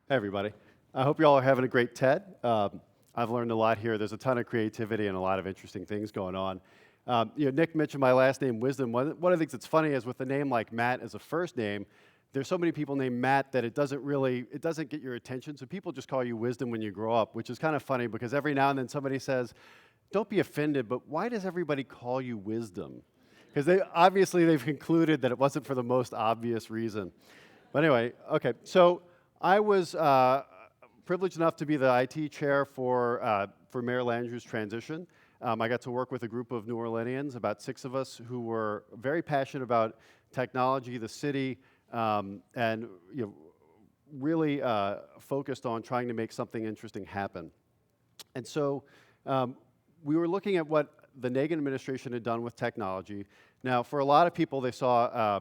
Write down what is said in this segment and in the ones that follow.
Hey, everybody. I hope you all are having a great TED. I've learned a lot here. There's a ton of creativity and a lot of interesting things going on. Nick mentioned my last name, Wisdom. One of the things that's funny is with a name like Matt as a first name, there's so many people named Matt that it doesn't get your attention. So people just call you Wisdom when you grow up, which is kind of funny because every now and then somebody says, don't be offended, but why does everybody call you Wisdom? Because they've concluded that it wasn't for the most obvious reason. But anyway, okay, so I was privileged enough to be the IT chair for Mayor Landrieu's transition. I got to work with a group of New Orleanians, about 6 of us, who were very passionate about technology, the city, and really focused on trying to make something interesting happen. And so we were looking at what the Nagin administration had done with technology. Now, for a lot of people, they saw,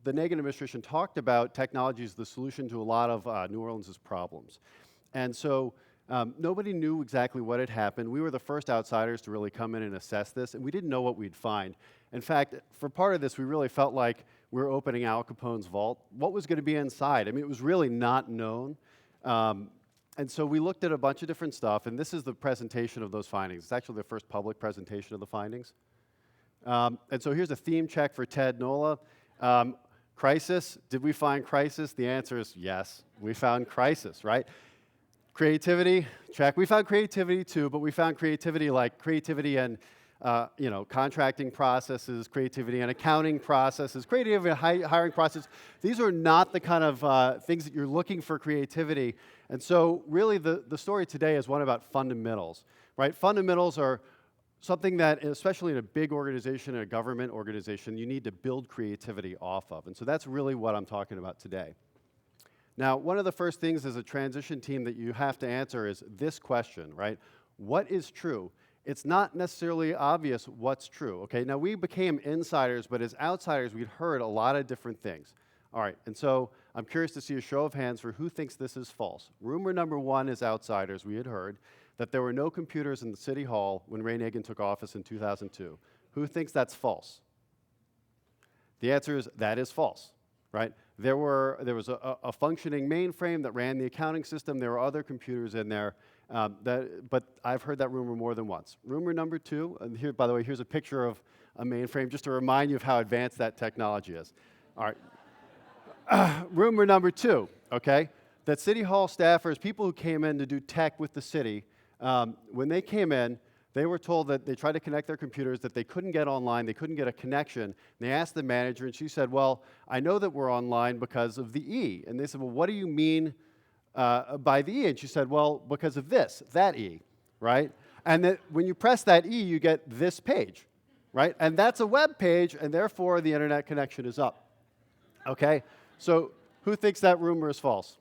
the Nagin administration talked about technology as the solution to a lot of New Orleans' problems. And so nobody knew exactly what had happened. We were the first outsiders to really come in and assess this, and we didn't know what we'd find. In fact, for part of this, we really felt like we were opening Al Capone's vault. What was going to be inside? I mean, it was really not known. And so we looked at a bunch of different stuff, and this is the presentation of those findings. It's actually the first public presentation of the findings. And so here's a theme check for TEDxNOLA. Crisis, did we find crisis? The answer is yes, we found crisis, right? Creativity, check. We found creativity too, but we found creativity like creativity and contracting processes, creativity and accounting processes, creativity and hiring processes. These are not the kind of things that you're looking for creativity. And so really the story today is one about fundamentals, right? Fundamentals are something that, especially in a big organization, a government organization, you need to build creativity off of. And so that's really what I'm talking about today. Now, one of the first things as a transition team that you have to answer is this question, right? What is true? It's not necessarily obvious what's true, okay? Now, we became insiders, but as outsiders, we'd heard a lot of different things. All right, and so I'm curious to see a show of hands for who thinks this is false. Rumor number 1 is outsiders. We had heard that there were no computers in the city hall when Ray Nagin took office in 2002. Who thinks that's false? The answer is that is false, right? There was a functioning mainframe that ran the accounting system. There were other computers in there, but I've heard that rumor more than once. Rumor number 2, and here, by the way, here's a picture of a mainframe just to remind you of how advanced that technology is. All right. Rumor number 2, okay, that City Hall staffers, people who came in to do tech with the city, when they came in, they were told that they tried to connect their computers, that they couldn't get online, they couldn't get a connection. And they asked the manager, and she said, well, I know that we're online because of the E. And they said, well, what do you mean by the E? And she said, well, because of this, that E, right? And that when you press that E, you get this page, right? And that's a web page, and therefore the internet connection is up, okay? So who thinks that rumor is false?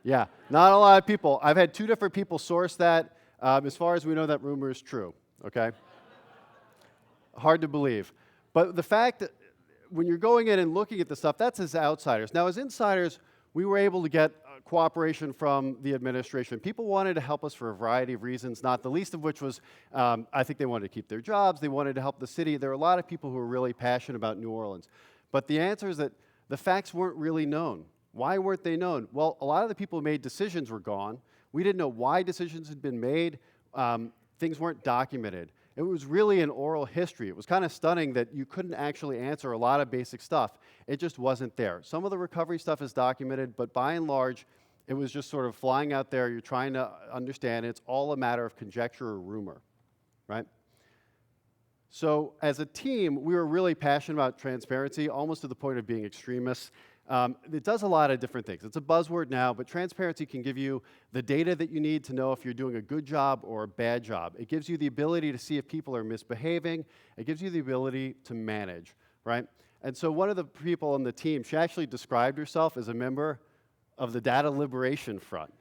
Yeah, not a lot of people. I've had 2 different people source that. As far as we know, that rumor is true, okay? Hard to believe. But the fact that when you're going in and looking at the stuff, that's as outsiders. Now, as insiders, we were able to get cooperation from the administration. People wanted to help us for a variety of reasons, not the least of which was I think they wanted to keep their jobs. They wanted to help the city. There were a lot of people who were really passionate about New Orleans. But the answer is that the facts weren't really known. Why weren't they known? Well, a lot of the people who made decisions were gone. We didn't know why decisions had been made. Things weren't documented. It was really an oral history. It was kind of stunning that you couldn't actually answer a lot of basic stuff. It just wasn't there. Some of the recovery stuff is documented, but by and large, it was just sort of flying out there. You're trying to understand. It's all a matter of conjecture or rumor, right? So as a team, we were really passionate about transparency, almost to the point of being extremists. It does a lot of different things. It's a buzzword now, but transparency can give you the data that you need to know if you're doing a good job or a bad job. It gives you the ability to see if people are misbehaving. It gives you the ability to manage, right? And so one of the people on the team, she actually described herself as a member of the Data Liberation Front,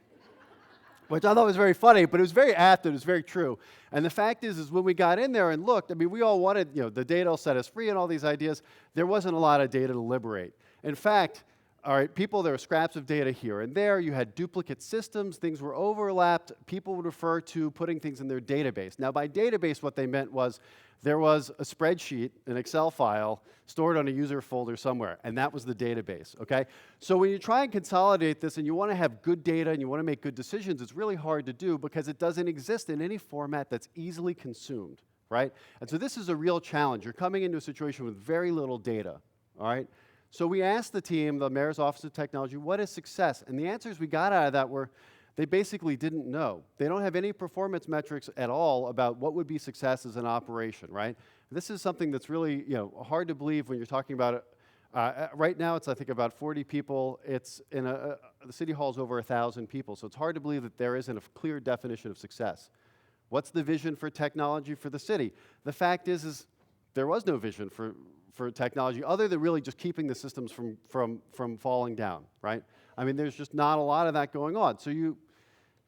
which I thought was very funny, but it was very apt and it was very true. And the fact is when we got in there and looked, I mean, we all wanted, the data will set us free and all these ideas. There wasn't a lot of data to liberate. In fact, All right, people, there were scraps of data here and there. You had duplicate systems. Things were overlapped. People would refer to putting things in their database. Now, by database, what they meant was there was a spreadsheet, an Excel file, stored on a user folder somewhere, and that was the database, okay? So when you try and consolidate this and you want to have good data and you want to make good decisions, it's really hard to do because it doesn't exist in any format that's easily consumed, right? And so this is a real challenge. You're coming into a situation with very little data, all right? So we asked the team, the Mayor's Office of Technology, what is success? And the answers we got out of that were they basically didn't know. They don't have any performance metrics at all about what would be success as an operation, right? This is something that's really hard to believe when you're talking about it. Right now, it's, I think, about 40 people. It's in the City Hall's over 1,000 people, so it's hard to believe that there isn't a clear definition of success. What's the vision for technology for the city? The fact is there was no vision for technology other than really just keeping the systems from falling down, right? I mean, there's just not a lot of that going on. So you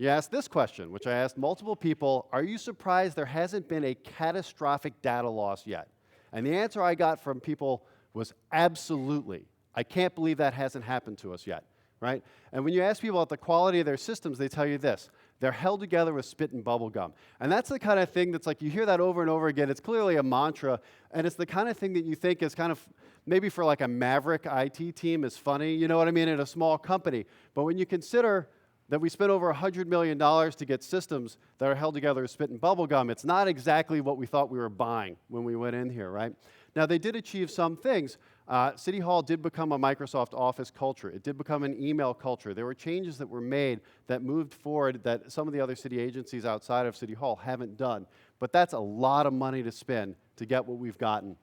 ask this question, which I asked multiple people, are you surprised there hasn't been a catastrophic data loss yet? And the answer I got from people was absolutely. I can't believe that hasn't happened to us yet, right? And when you ask people about the quality of their systems, they tell you this. They're held together with spit and bubble gum. And that's the kind of thing that's like, you hear that over and over again. It's clearly a mantra, and it's the kind of thing that you think is kind of, maybe for like a maverick IT team is funny, you know what I mean, in a small company. But when you consider that we spent over $100 million to get systems that are held together with spit and bubble gum, it's not exactly what we thought we were buying when we went in here, right? Now, they did achieve some things. City Hall did become a Microsoft Office culture. It did become an email culture. There were changes that were made that moved forward that some of the other city agencies outside of City Hall haven't done. But that's a lot of money to spend to get what we've gotten.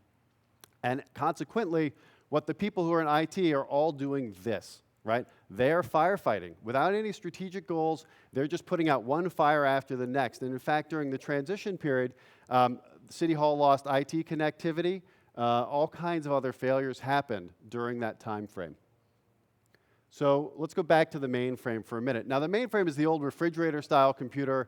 And consequently, what the people who are in IT are all doing this, right? They're firefighting. Without any strategic goals, they're just putting out one fire after the next. And in fact, during the transition period, City Hall lost IT connectivity. All kinds of other failures happened during that time frame. So let's go back to the mainframe for a minute. Now, the mainframe is the old refrigerator-style computer.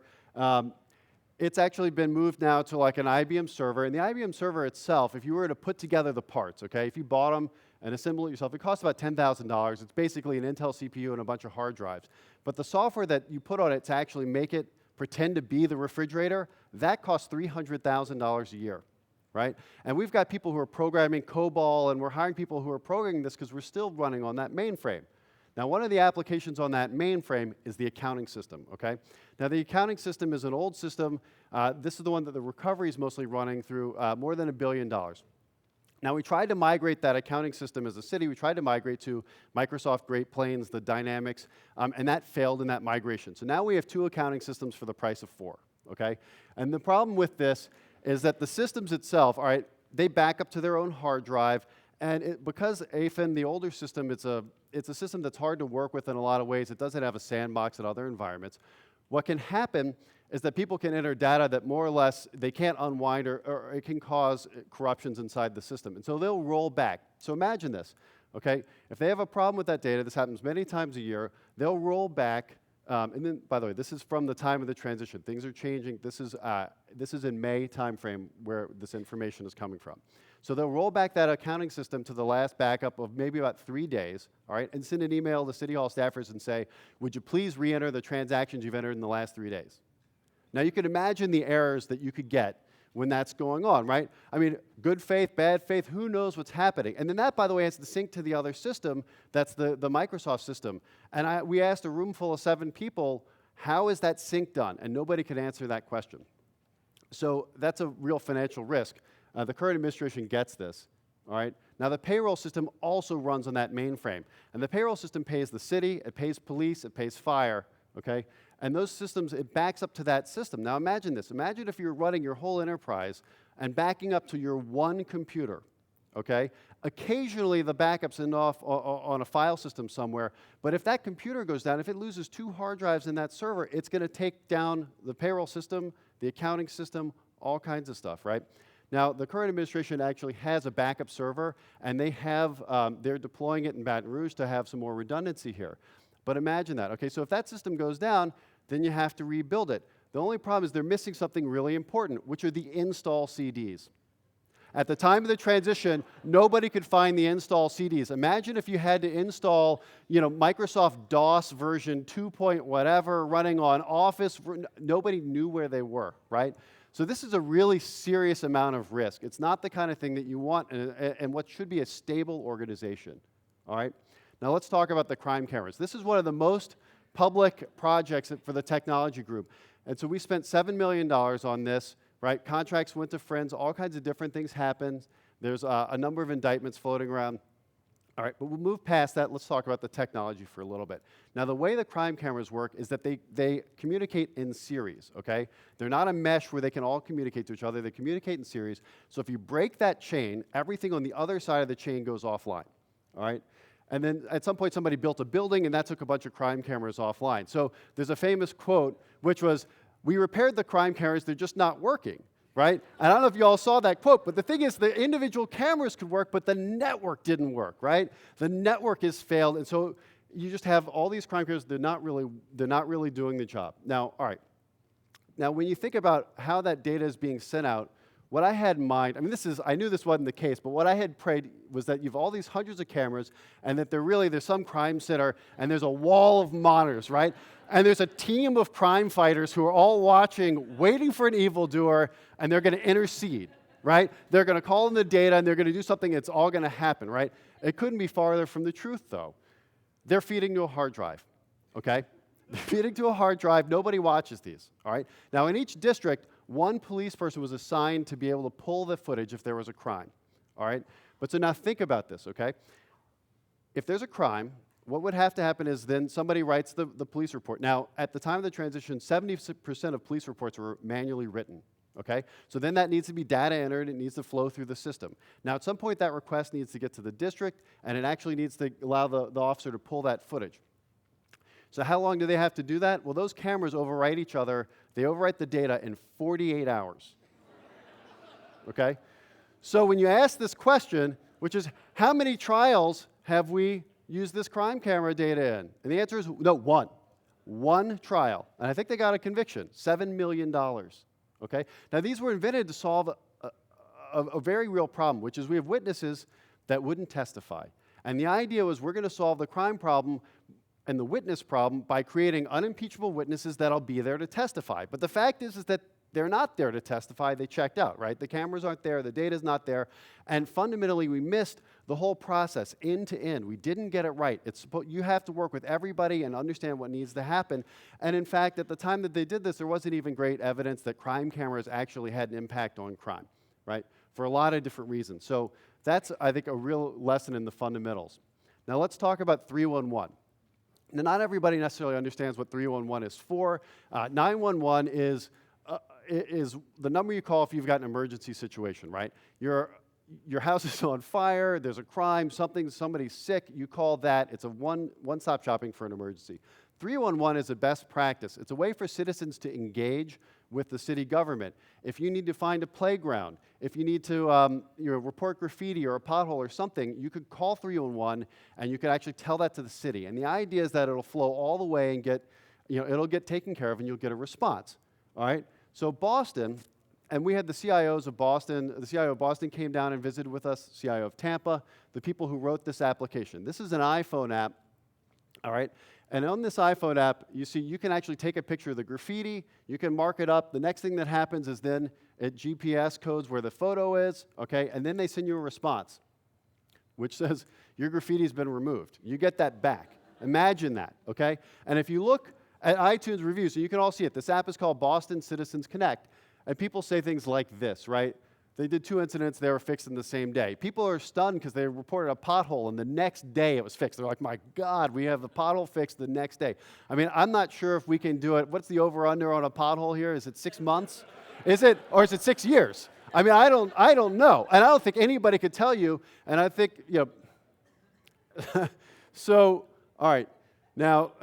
It's actually been moved now to like an IBM server. And the IBM server itself, if you were to put together the parts, okay, if you bought them and assemble it yourself, it costs about $10,000. It's basically an Intel CPU and a bunch of hard drives. But the software that you put on it to actually make it pretend to be the refrigerator, that costs $300,000 a year. Right? And we've got people who are programming COBOL, and we're hiring people who are programming this because we're still running on that mainframe. Now, one of the applications on that mainframe is the accounting system, okay? Now, the accounting system is an old system. This is the one that the recovery is mostly running through, more than $1 billion. Now, we tried to migrate that accounting system as a city. We tried to migrate to Microsoft Great Plains, the Dynamics, and that failed in that migration. So now we have 2 accounting systems for the price of 4, okay? And the problem with this is that the systems itself, all right, they back up to their own hard drive, and because AFIN, the older system, it's a system that's hard to work with in a lot of ways. It doesn't have a sandbox in other environments. What can happen is that people can enter data that more or less they can't unwind, or it can cause corruptions inside the system. And so they'll roll back. So imagine this, okay? If they have a problem with that data, this happens many times a year, they'll roll back. And then, by the way, this is from the time of the transition. Things are changing. This is in May timeframe where this information is coming from. So they'll roll back that accounting system to the last backup of maybe about 3 days, all right, and send an email to City Hall staffers and say, would you please re-enter the transactions you've entered in the last 3 days? Now, you can imagine the errors that you could get when that's going on, right? I mean, good faith, bad faith, who knows what's happening? And then that, by the way, has to sync to the other system. That's the Microsoft system. And we asked a room full of 7 people, how is that sync done? And nobody could answer that question. So that's a real financial risk. The current administration gets this, all right? Now, the payroll system also runs on that mainframe. And the payroll system pays the city, it pays police, it pays fire, okay? And those systems, it backs up to that system. Now imagine this. Imagine if you're running your whole enterprise and backing up to your one computer, okay? Occasionally the backup's off on a file system somewhere, but if that computer goes down, if it loses 2 hard drives in that server, it's going to take down the payroll system, the accounting system, all kinds of stuff, right? Now, the current administration actually has a backup server, and they're deploying it in Baton Rouge to have some more redundancy here. But imagine that. Okay, so if that system goes down, then you have to rebuild it. The only problem is they're missing something really important, which are the install CDs. At the time of the transition, nobody could find the install CDs. Imagine if you had to install, Microsoft DOS version 2 point whatever running on Office. Nobody knew where they were, right? So this is a really serious amount of risk. It's not the kind of thing that you want in what should be a stable organization, all right? Now let's talk about the crime cameras. This is one of the most public projects for the technology group. And so we spent $7 million on this, right? Contracts went to friends, all kinds of different things happened. There's a number of indictments floating around. All right, but we'll move past that. Let's talk about the technology for a little bit. Now, the way the crime cameras work is that they communicate in series, okay? They're not a mesh where they can all communicate to each other. They communicate in series. So if you break that chain, everything on the other side of the chain goes offline, all right? And then at some point, somebody built a building, and that took a bunch of crime cameras offline. So there's a famous quote, which was, "We repaired the crime cameras, they're just not working." Right? And I don't know if you all saw that quote, but the thing is the individual cameras could work, but the network didn't work, right? The network has failed, and so you just have all these crime cameras, they're not really doing the job. Now, all right. Now, when you think about how that data is being sent out, what I had in mind, I knew this wasn't the case, but what I had prayed was that you have all these hundreds of cameras, and that there's some crime center, and there's a wall of monitors, right? And there's a team of crime fighters who are all watching, waiting for an evildoer, and they're going to intercede, right? They're going to call in the data, and they're going to do something, it's all going to happen, right? It couldn't be farther from the truth, though. They're feeding to a hard drive, okay? They're feeding to a hard drive. Nobody watches these, all right? Now, in each district, one police person was assigned to be able to pull the footage if there was a crime, all right? But so now think about this, okay? If there's a crime, what would have to happen is then somebody writes the police report. Now, at the time of the transition, 70% of police reports were manually written, okay? So then that needs to be data entered. It needs to flow through the system. Now, at some point, that request needs to get to the district, and it actually needs to allow the officer to pull that footage. So how long do they have to do that? Well, those cameras overwrite each other. They overwrite the data in 48 hours, okay? So when you ask this question, which is, how many trials have we used this crime camera data in? And the answer is, no, one. One trial. And I think they got a conviction, $7 million, okay? Now, these were invented to solve a very real problem, which is we have witnesses that wouldn't testify. And the idea was we're going to solve the crime problem and the witness problem by creating unimpeachable witnesses that'll be there to testify. But the fact is that they're not there to testify. They checked out, right? The cameras aren't there. The data's not there. And fundamentally, we missed the whole process end to end. We didn't get it right. You have to work with everybody and understand what needs to happen. And in fact, at the time that they did this, there wasn't even great evidence that crime cameras actually had an impact on crime, right? For a lot of different reasons. So that's, I think, a real lesson in the fundamentals. Now let's talk about 311. Now, not everybody necessarily understands what 311 is for. 911 is the number you call if you've got an emergency situation, right? Your house is on fire, there's a crime, somebody's sick, you call that. It's a one-stop shopping for an emergency. 311 is a best practice. It's a way for citizens to engage with the city government. If you need to find a playground, if you need to report graffiti or a pothole or something, you could call 311 and you could actually tell that to the city. And the idea is that it'll flow all the way and it'll get taken care of and you'll get a response, all right? So Boston, and we had the CIOs of Boston, the CIO of Boston came down and visited with us, CIO of Tampa, the people who wrote this application. This is an iPhone app, all right? And on this iPhone app, you see you can actually take a picture of the graffiti, you can mark it up. The next thing that happens is then it GPS codes where the photo is, okay? And then they send you a response, which says your graffiti's been removed. You get that back. Imagine that, okay? And if you look at iTunes reviews, so you can all see it. This app is called Boston Citizens Connect. And people say things like this, right? They did 2 incidents, they were fixed in the same day. People are stunned because they reported a pothole and the next day it was fixed. They're like, my God, we have the pothole fixed the next day. I mean, I'm not sure if we can do it. What's the over-under on a pothole here? Is it 6 months? Or is it 6 years? I mean, I don't know. And I don't think anybody could tell you. And I think, so, all right. Now,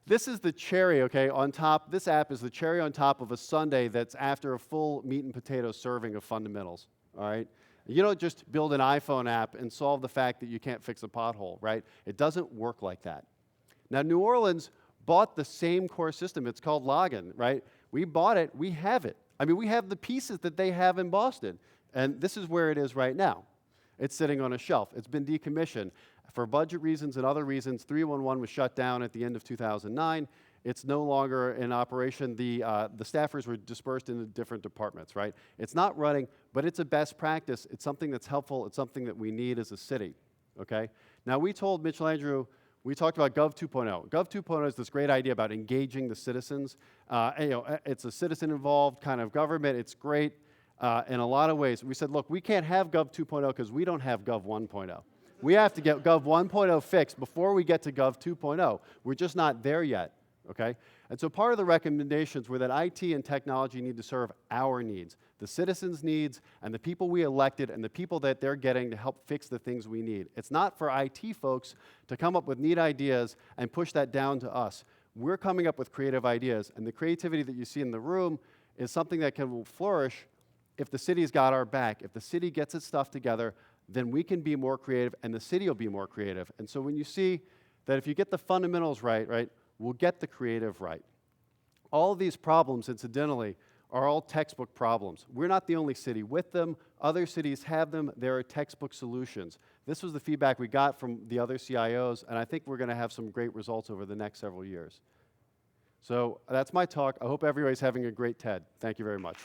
this is the cherry, okay, on top. This app is the cherry on top of a sundae that's after a full meat and potato serving of fundamentals, all right? You don't just build an iPhone app and solve the fact that you can't fix a pothole, right? It doesn't work like that. Now, New Orleans bought the same core system. It's called Login, right? We bought it. We have it. I mean, we have the pieces that they have in Boston. And this is where it is right now. It's sitting on a shelf. It's been decommissioned. For budget reasons and other reasons, 311 was shut down at the end of 2009. It's no longer in operation. The staffers were dispersed into different departments, right? It's not running, but it's a best practice. It's something that's helpful. It's something that we need as a city, okay? Now, we told Mitch Landrieu, we talked about Gov 2.0. Gov 2.0 is this great idea about engaging the citizens. It's a citizen-involved kind of government. It's great in a lot of ways. We said, look, we can't have Gov 2.0 because we don't have Gov 1.0. We have to get Gov 1.0 fixed before we get to Gov 2.0. We're just not there yet, okay? And so part of the recommendations were that IT and technology need to serve our needs, the citizens' needs, and the people we elected, and the people that they're getting to help fix the things we need. It's not for IT folks to come up with neat ideas and push that down to us. We're coming up with creative ideas, and the creativity that you see in the room is something that will flourish if the city's got our back. If the city gets its stuff together, then we can be more creative, and the city will be more creative. And so when you see that if you get the fundamentals right, we'll get the creative right. All of these problems, incidentally, are all textbook problems. We're not the only city with them. Other cities have them. There are textbook solutions. This was the feedback we got from the other CIOs, and I think we're going to have some great results over the next several years. So that's my talk. I hope everybody's having a great TED. Thank you very much.